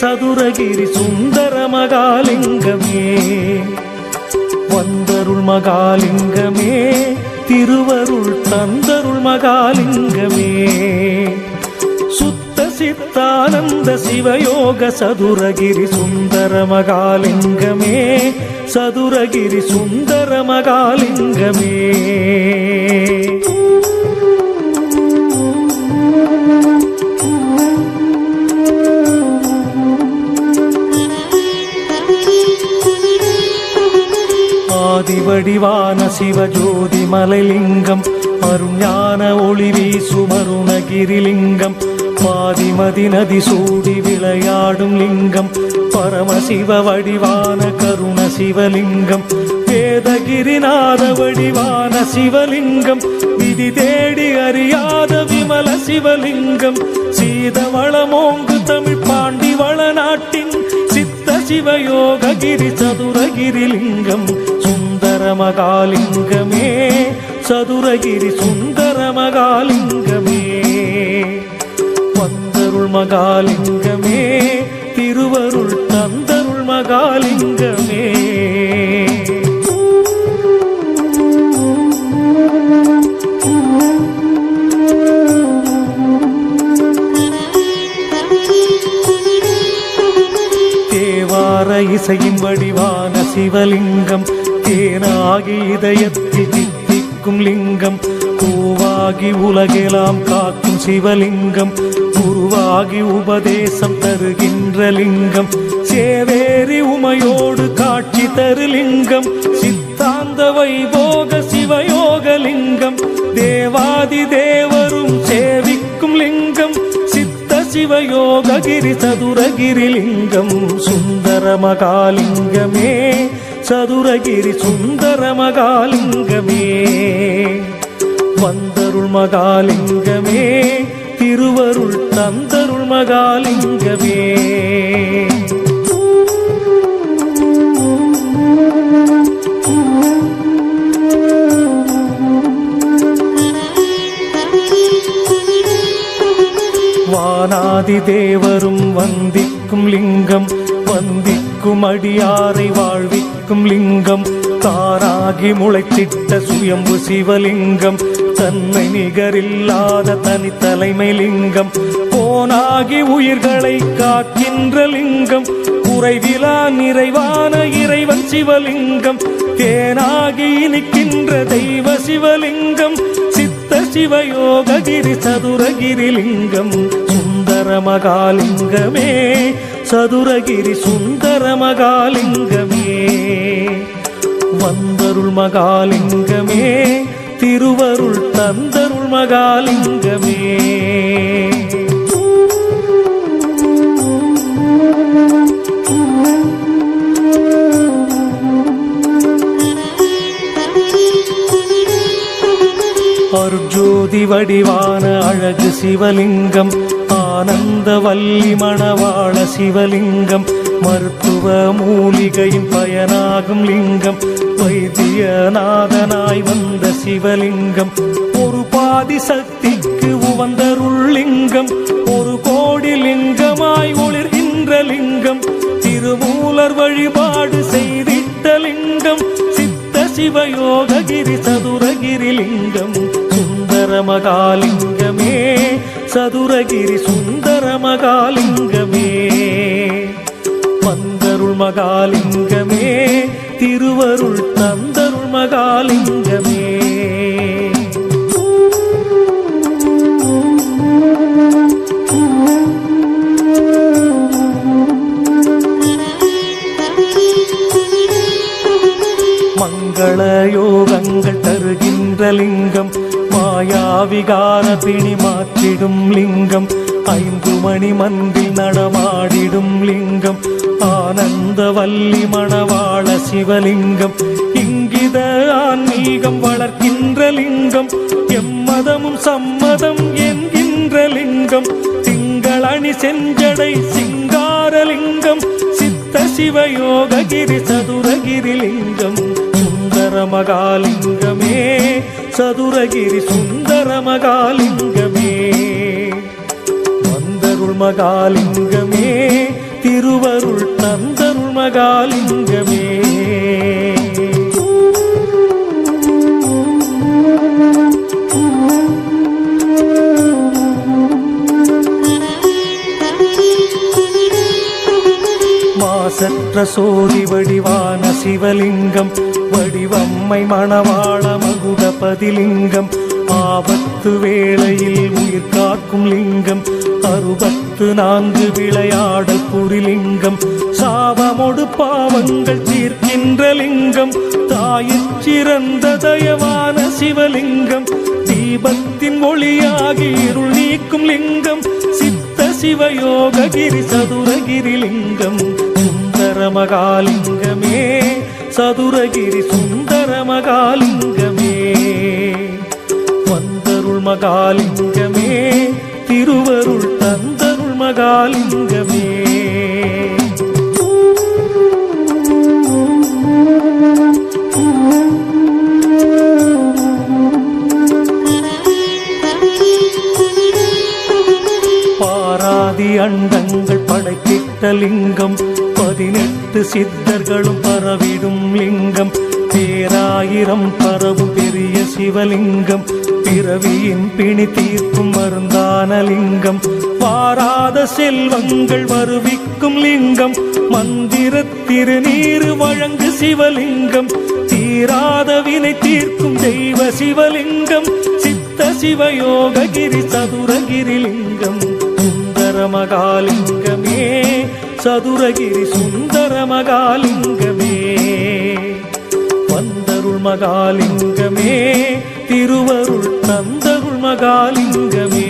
சதுரகிரி சுந்தர மகாலிங்கமே. வந்தருள் மகாலிங்கமே, திருவருள் தந்தருள் மகாலிங்கமே. சுத்த சித்தானந்த சிவயோக சதுரகிரி சுந்தர மகாலிங்கமே, சதுரகிரி சுந்தர மகாலிங்கமே. ஆதிவடிவான சிவஜோதி மலைலிங்கம், அருஞான ஒளி வீசும் அருணகிரிலிங்கம், பாதிமதி நதி சூடி விளையாடும் லிங்கம், பரமசிவ வடிவான கருண சிவலிங்கம், வேதகிரிநாத வடிவான சிவலிங்கம், விதி தேடி அறியாத விமல சிவலிங்கம், சீதவளமோங்கு தமிழ் பாண்டி வளநாட்டின் சித்த சிவயோககிரி சதுரகிரிலிங்கம், சுந்தர மகாலிங்கமே, சதுரகிரி சுந்தர மகாலிங்கமே. வந்தருள் மகாலிங்கமே, திருவருள் தந்தருள் மகாலிங்கமே. தேவார இசையின் வடிவான சிவலிங்கம், தேனாகி இதயத்தில் தித்திக்கும் லிங்கம், பூவாகி உலகெல்லாம் காக்கும் சிவலிங்கம், குருவாகி உபதேசம் தருகின்ற லிங்கம், சேவேரி உமையோடு காட்சி தருலிங்கம், சித்தாந்த வைபோக சிவயோகலிங்கம், தேவாதி தேவரும் சேவிக்கும் லிங்கம், சித்த சிவயோககிரி சதுரகிரிலிங்கம், சுந்தர மகாலிங்கமே, சதுரகிரி சுந்தர மகாலிங்கமே. வந்தருள் மகாலிங்கமே, திருவருள் தந்தருள் மகாலிங்கமே. வானாதி தேவரும் வந்திக்கும் லிங்கம், வந்திக்கும் அடியாரை வாழ்விக்கும் லிங்கம், தானாகி முளைத்திட்ட சுயம்பு சிவலிங்கம், தன்மை நிகரில்லாத தனித்தலைமை லிங்கம், போனாகி உயிர்களை காக்கின்ற லிங்கம், குறைவிலா நிறைவான இறைவன் சிவலிங்கம், தேனாகி இனிக்கின்ற தெய்வ சிவலிங்கம், சித்த சிவயோககிரி சதுரகிரிலிங்கம், சுந்தர மகாலிங்கமே, சதுரகிரி சுந்தர மகாலிங்கமே. வந்தருள் மகாலிங்கமே, திருவருள் தந்தருள் மகாலிங்கமே. அருஜோதி வடிவான அழகு சிவலிங்கம், ஆனந்த வல்லி மணவாள சிவலிங்கம், மருத்துவ மூலிகையின் பயனாகும் லிங்கம், வைத்தியநாதனாய் வந்த சிவலிங்கம், ஒரு பாதி சக்திக்கு உவந்தருள் லிங்கம், ஒரு கோடி லிங்கமாய் ஒளிர்கின்ற லிங்கம், திருமூலர் வழிபாடு செய்திட்ட லிங்கம், சித்த சிவயோககிரி சதுரகிரிலிங்கம், சுந்தர மகாலிங்கமே, சதுரகிரி சுந்தர மகாலிங்கமே. வந்தருள் மகாலிங்கமே, திருவருள் தந்தருள் மகாலிங்கமே. மங்கள யோகங்கள் தருகின்ற லிங்கம், மாயாவிகார பிணி மாற்றிடும் லிங்கம், 5 மணி மந்தில் நடமாடிடும் லிங்கம், ஆனந்த வல்லி மணவாள சிவலிங்கம், இங்கித ஆன்மீகம் வளர்க்கின்ற லிங்கம், எம்மதமும் சம்மதம் என்கின்ற லிங்கம், திங்களணி செஞ்சடை சிங்காரலிங்கம், சித்த சிவயோககிரி சதுரகிரிலிங்கம், சுந்தர மகாலிங்கமே, சதுரகிரி சுந்தர மகாலிங்கமே. வந்தருள் மகாலிங்கமே, திரு மகாலிங்கமே. மாசற்ற சோதி வடிவான சிவலிங்கம், வடிவம்மை மணவாள மகுடபதிலிங்கம், ஆபத்து வேளையில் உயிர் காக்கும் லிங்கம், 64 விளையாடல் புரிலிங்கம், சாபமொடு பாவங்கள் தீர்க்கின்ற லிங்கம், தாயிற் சிறந்த தயவான சிவலிங்கம், தீபத்தின் ஒளியாகி இருள் நீக்கும் லிங்கம், சித்த சிவயோககிரி சதுரகிரி லிங்கம், சுந்தர மகாலிங்கமே, சதுரகிரி சுந்தர மகாலிங்கமே. வந்தருள் மகாலிங்கமே, திருவருள் தந்தருள் மகாலிங்கமே. பாராதி அண்டங்கள் படைத்திட்ட லிங்கம், 18 சித்தர்களும் பரவிடும் லிங்கம், பேராயிரம் பரவும் பெரிய சிவலிங்கம், பிறவியின் பிணி தீர்க்கும் மருந்தான லிங்கம், வாராத செல்வங்கள் வருவிக்கும் லிங்கம், மந்திர திருநீரு வழங்கு சிவலிங்கம், தீராத வினை தீர்க்கும் தெய்வ சிவலிங்கம், சித்த சிவயோககிரி சதுரகிரி லிங்கம், சுந்தர மகாலிங்கமே, சதுரகிரி சுந்தர மகாலிங்கமே. வந்தருள் மகாலிங்கமே, திருவருள் தந்தருள் மகாலிங்கமே.